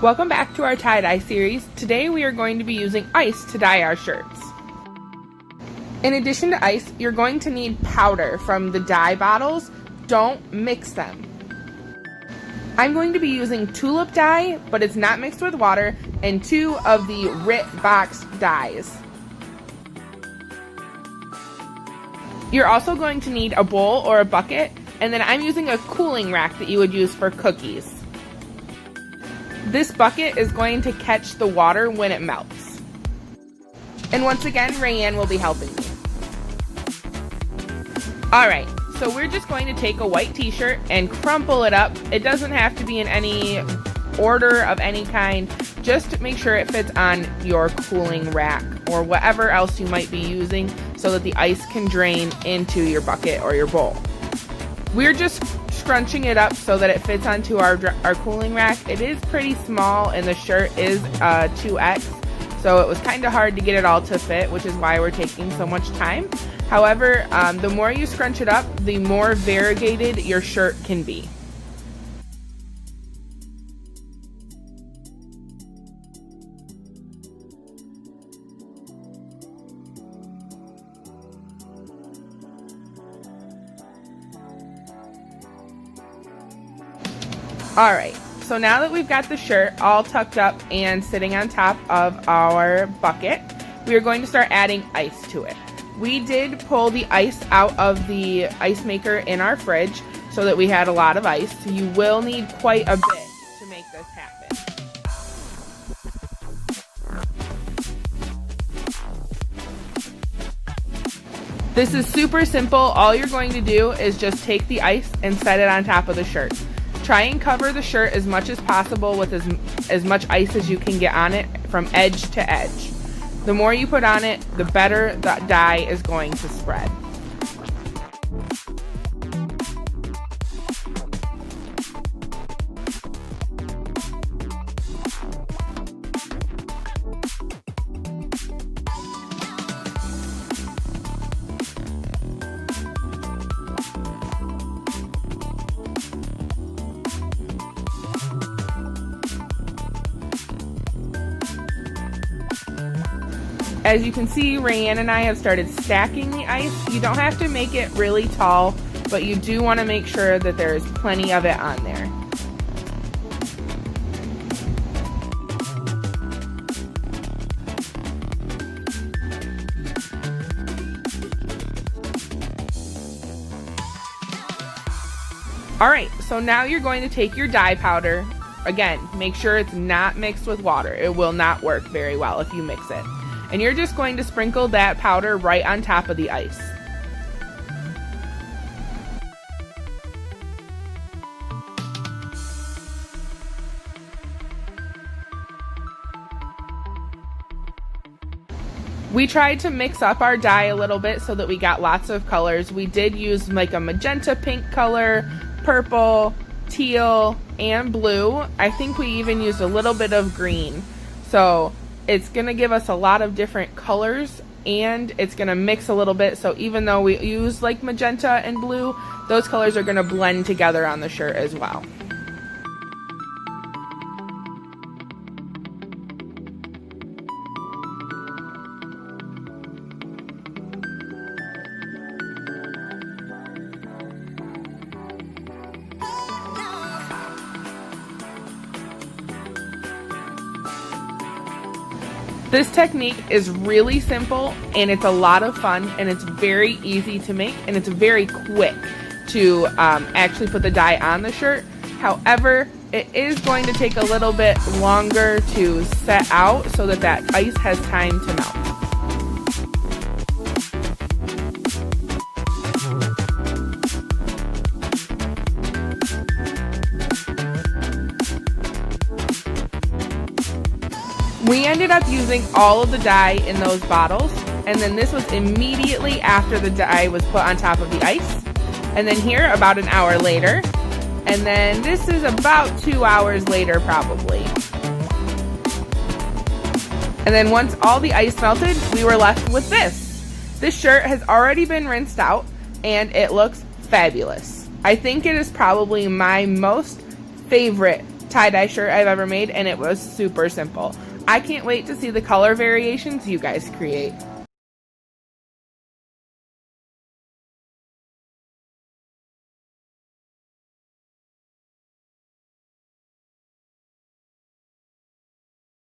Welcome back to our tie-dye series. Today we are going to be using ice to dye our shirts. In addition to ice, you're going to need powder from the dye bottles. Don't mix them. I'm going to be using tulip dye, but it's not mixed with water, and 2 of the RIT box dyes. You're also going to need a bowl or a bucket, and then I'm using a cooling rack that you would use for cookies. This bucket is going to catch the water when it melts. And once again, Rayanne will be helping me. Alright, so we're just going to take a white t-shirt and crumple it up. It doesn't have to be in any order of any kind. Just make sure it fits on your cooling rack or whatever else you might be using so that the ice can drain into your bucket or your bowl. We're just scrunching it up so that it fits onto our cooling rack. It is pretty small and the shirt is 2X, so it was kind of hard to get it all to fit, which is why we're taking so much time. However, the more you scrunch it up, the more variegated your shirt can be. Alright, so now that we've got the shirt all tucked up and sitting on top of our bucket, we are going to start adding ice to it. We did pull the ice out of the ice maker in our fridge so that we had a lot of ice. So you will need quite a bit to make this happen. This is super simple. All you're going to do is just take the ice and set it on top of the shirt. Try and cover the shirt as much as possible with as much ice as you can get on it from edge to edge. The more you put on it, the better the dye is going to spread. As you can see, Rayanne and I have started stacking the ice. You don't have to make it really tall, but you do want to make sure that there is plenty of it on there. Alright, so now you're going to take your dye powder. Again, make sure it's not mixed with water. It will not work very well if you mix it. And you're just going to sprinkle that powder right on top of the ice. We tried to mix up our dye a little bit so that we got lots of colors. We did use like a magenta pink color, purple, teal, and blue. I think we even used a little bit of green. So it's going to give us a lot of different colors and it's going to mix a little bit. So even though we use like magenta and blue, those colors are going to blend together on the shirt as well. This technique is really simple and it's a lot of fun and it's very easy to make and it's very quick to actually put the dye on the shirt. However, it is going to take a little bit longer to set out so that that ice has time to melt. We ended up using all of the dye in those bottles, and then this was immediately after the dye was put on top of the ice. And then here, about an hour later, and then this is about 2 hours later probably. And then once all the ice melted, we were left with this. This shirt has already been rinsed out, and it looks fabulous. I think it is probably my most favorite tie-dye shirt I've ever made, and it was super simple. I can't wait to see the color variations you guys create.